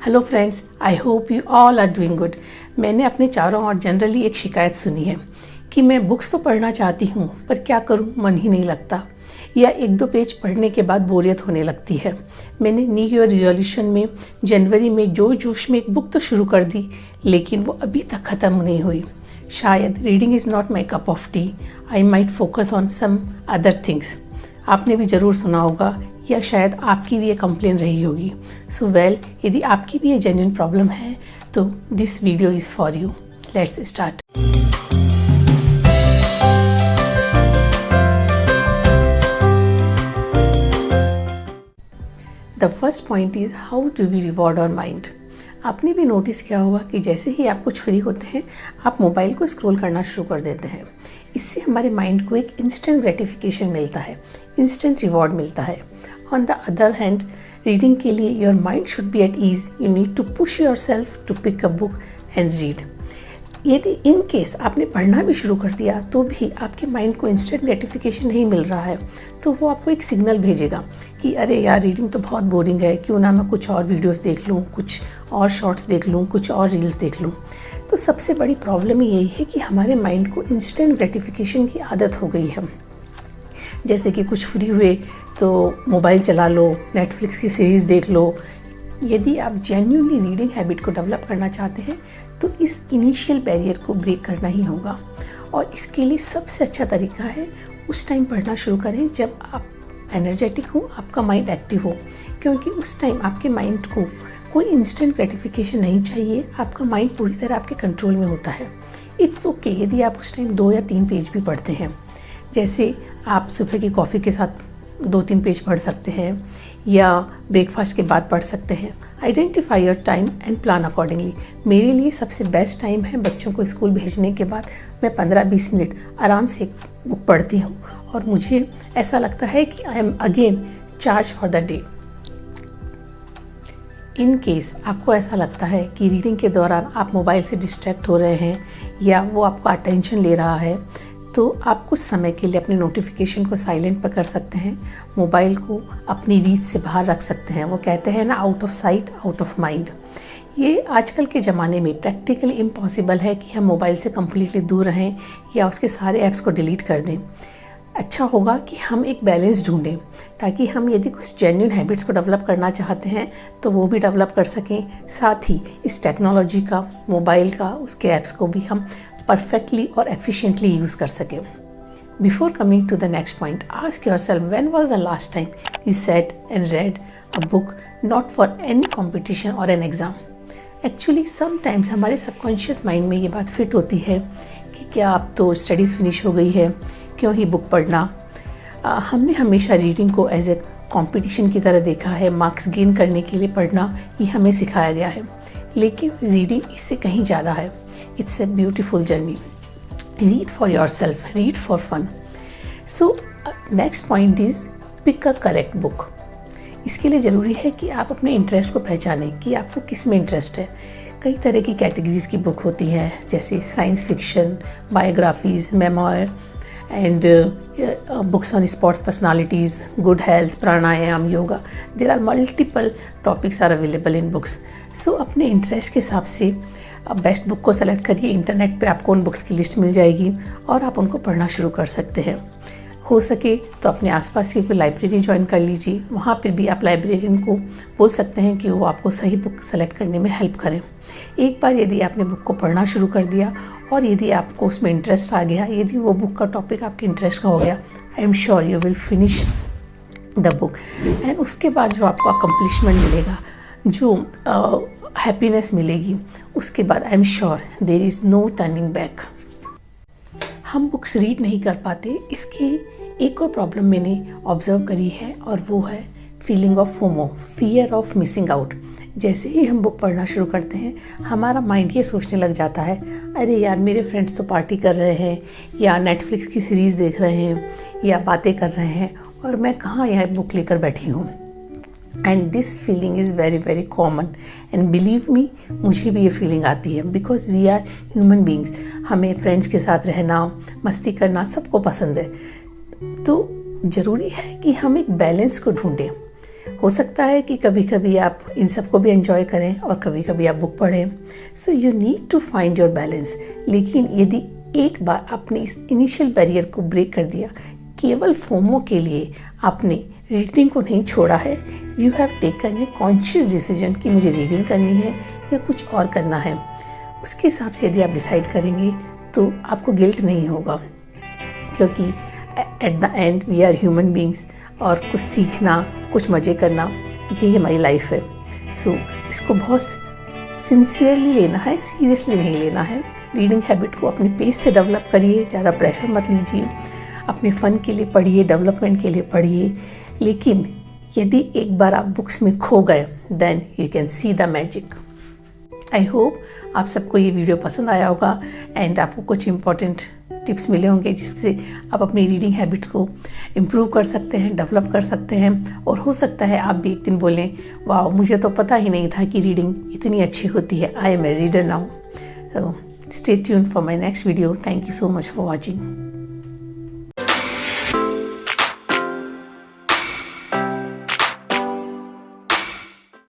Hello friends, I hope you all are doing good. मैंने अपने चारों ओर जनरली एक शिकायत सुनी है कि मैं बुक्स तो पढ़ना चाहती हूँ पर क्या करूँ, मन ही नहीं लगता, या एक दो पेज पढ़ने के बाद बोरियत होने लगती है। मैंने न्यू ईयर रिजोल्यूशन में जनवरी में जोश में एक बुक तो शुरू कर दी, लेकिन वो अभी तक ख़त्म नहीं हुई। शायद reading is not my cup of tea, I might focus on some other things. आपने भी ज़रूर सुना होगा या शायद आपकी भी ये कंप्लेन रही होगी। सो वेल, यदि आपकी भी ये जेन्युइन प्रॉब्लम है तो this video is for you. Let's start. The first point is how do we reward our mind. आपने भी नोटिस किया होगा कि जैसे ही आप कुछ फ्री होते हैं आप मोबाइल को स्क्रॉल करना शुरू कर देते हैं। इससे हमारे माइंड को एक इंस्टेंट ग्रेटिफिकेशन मिलता है, इंस्टेंट रिवॉर्ड मिलता है। On the other hand, reading के लिए your mind should be at ease, you need to push yourself to pick a book and read. यदि इन केस आपने पढ़ना भी शुरू कर दिया तो भी आपके माइंड को इंस्टेंट ग्रेटिफिकेशन नहीं मिल रहा है, तो वो आपको एक सिग्नल भेजेगा कि अरे यार, रीडिंग तो बहुत बोरिंग है, क्यों ना मैं कुछ और वीडियोस देख लूँ, कुछ और शॉर्ट्स देख लूँ, कुछ और रील्स देख लूँ। तो सबसे बड़ी प्रॉब्लम यही है कि हमारे माइंड को इंस्टेंट ग्रेटिफिकेशन की आदत हो गई है। जैसे कि कुछ फ्री हुए तो मोबाइल चला लो, नेटफ्लिक्स की सीरीज़ देख लो। यदि आप जेन्युइनली रीडिंग हैबिट को डेवलप करना चाहते हैं तो इस इनिशियल बैरियर को ब्रेक करना ही होगा, और इसके लिए सबसे अच्छा तरीका है उस टाइम पढ़ना शुरू करें जब आप एनर्जेटिक हो, आपका माइंड एक्टिव हो, क्योंकि उस टाइम आपके माइंड को कोई इंस्टेंट ग्रेटिफिकेशन नहीं चाहिए। आपका माइंड पूरी तरह आपके कंट्रोल में होता है। इट्स ओके यदि आप उस टाइम 2 या 3 पेज भी पढ़ते हैं। जैसे आप सुबह की कॉफ़ी के साथ 2-3 पेज पढ़ सकते हैं या ब्रेकफास्ट के बाद पढ़ सकते हैं। Identify your time and plan accordingly. मेरे लिए सबसे बेस्ट टाइम है बच्चों को स्कूल भेजने के बाद। मैं 15-20 मिनट आराम से बुक पढ़ती हूँ और मुझे ऐसा लगता है कि I am again charge for the day. In case आपको ऐसा लगता है कि रीडिंग के दौरान आप मोबाइल से डिस्ट्रैक्ट हो रहे हैं या वो आपका अटेंशन ले रहा है, तो आप कुछ समय के लिए अपने नोटिफिकेशन को साइलेंट पर कर सकते हैं, मोबाइल को अपनी रीच से बाहर रख सकते हैं। वो कहते हैं ना, out of sight out of mind. ये आजकल के ज़माने में प्रैक्टिकली इम्पॉसिबल है कि हम मोबाइल से कम्प्लीटली दूर रहें या उसके सारे ऐप्स को डिलीट कर दें। अच्छा होगा कि हम एक बैलेंस ढूंढें ताकि हम यदि कुछ जेन्युइन हैबिट्स को डेवलप करना चाहते हैं तो वो भी डेवलप कर सकें, साथ ही इस टेक्नोलॉजी का, मोबाइल का, उसके ऐप्स को भी हम परफेक्टली और एफिशिएंटली यूज़ कर सकें। Before coming to the next point, ask yourself, when was the last time you sat and read a book not for any competition और एन एग्ज़ाम। एक्चुअली समटाइम्स हमारे subconscious mind में ये बात fit होती है कि क्या अब तो स्टडीज़ फिनिश हो गई है, क्यों ही बुक पढ़ना। हमने हमेशा रीडिंग को एज ए कंपटीशन की तरह देखा है, मार्क्स गेन करने के लिए पढ़ना ये हमें सिखाया गया है, लेकिन रीडिंग इससे कहीं ज़्यादा है। It's a beautiful journey. Read for yourself, read for fun. So next point is pick a correct book. इसके लिए ज़रूरी है कि आप अपने इंटरेस्ट को पहचानें कि आपको किस में इंटरेस्ट है। कई तरह की कैटेगरीज़ की बुक होती हैं, जैसे science fiction, biographies, memoir and books on sports personalities, good health, pranayam, yoga. There are multiple topics are available in books. So अपने इंटरेस्ट के हिसाब से आप बेस्ट बुक को सेलेक्ट करिए। इंटरनेट पे आपको उन बुक्स की लिस्ट मिल जाएगी और आप उनको पढ़ना शुरू कर सकते हैं। हो सके तो अपने आसपास की कोई लाइब्रेरी ज्वाइन कर लीजिए। वहाँ पे भी आप लाइब्रेरियन को बोल सकते हैं कि वो आपको सही बुक सेलेक्ट करने में हेल्प करें। एक बार यदि आपने बुक को पढ़ना शुरू कर दिया और यदि आपको उसमें इंटरेस्ट आ गया, यदि वो बुक का टॉपिक आपके इंटरेस्ट का हो गया, आई am sure you will finish the book. And उसके बाद जो आपको अकम्पलिशमेंट मिलेगा, जो हैप्पीनेस मिलेगी, उसके बाद I am sure there is no turning back. हम बुक्स रीड नहीं कर पाते, इसकी एक और प्रॉब्लम मैंने ऑब्ज़र्व करी है और वो है feeling of FOMO, fear of missing out. जैसे ही हम बुक पढ़ना शुरू करते हैं हमारा माइंड ये सोचने लग जाता है, अरे यार, मेरे फ्रेंड्स तो पार्टी कर रहे हैं या नेटफ्लिक्स की सीरीज़ देख रहे हैं या बातें कर रहे हैं और मैं कहाँ यहाँ बुक लेकर बैठी हूँ। And this feeling is very very common and believe me, मुझे भी ये फीलिंग आती है, because we are human beings. हमें फ्रेंड्स के साथ रहना, मस्ती करना सबको पसंद है। तो ज़रूरी है कि हम एक बैलेंस को ढूंढें। हो सकता है कि कभी कभी आप इन सब को भी एंजॉय करें और कभी कभी आप बुक पढ़ें। So you need to find your balance. लेकिन यदि एक बार आपने इस इनिशियल बैरियर को ब्रेक कर दिया, केवल फोमो के लिए आपने रीडिंग को नहीं छोड़ा है, you have taken a conscious decision कि मुझे रीडिंग करनी है या कुछ और करना है। उसके हिसाब से यदि आप डिसाइड करेंगे तो आपको गिल्ट नहीं होगा, क्योंकि at the end we are human beings और कुछ सीखना, कुछ मज़े करना, यही हमारी लाइफ है। सो इसको बहुत सिंसियरली लेना है, सीरियसली नहीं लेना है। रीडिंग हैबिट को अपने पेस से डेवलप करिए, ज़्यादा प्रेशर मत लीजिए। अपने फ़न के लिए पढ़िए, डेवलपमेंट के लिए पढ़िए। लेकिन यदि एक बार आप बुक्स में खो गए, then you can see the magic. I hope आप सबको ये वीडियो पसंद आया होगा एंड आपको कुछ इम्पॉर्टेंट टिप्स मिले होंगे जिससे आप अपनी रीडिंग हैबिट्स को इम्प्रूव कर सकते हैं, डेवलप कर सकते हैं। और हो सकता है आप भी एक दिन बोलें, वाह, मुझे तो पता ही नहीं था कि रीडिंग इतनी अच्छी होती है। I am a reader now. So stay tuned for my next video. Thank you so much for watching.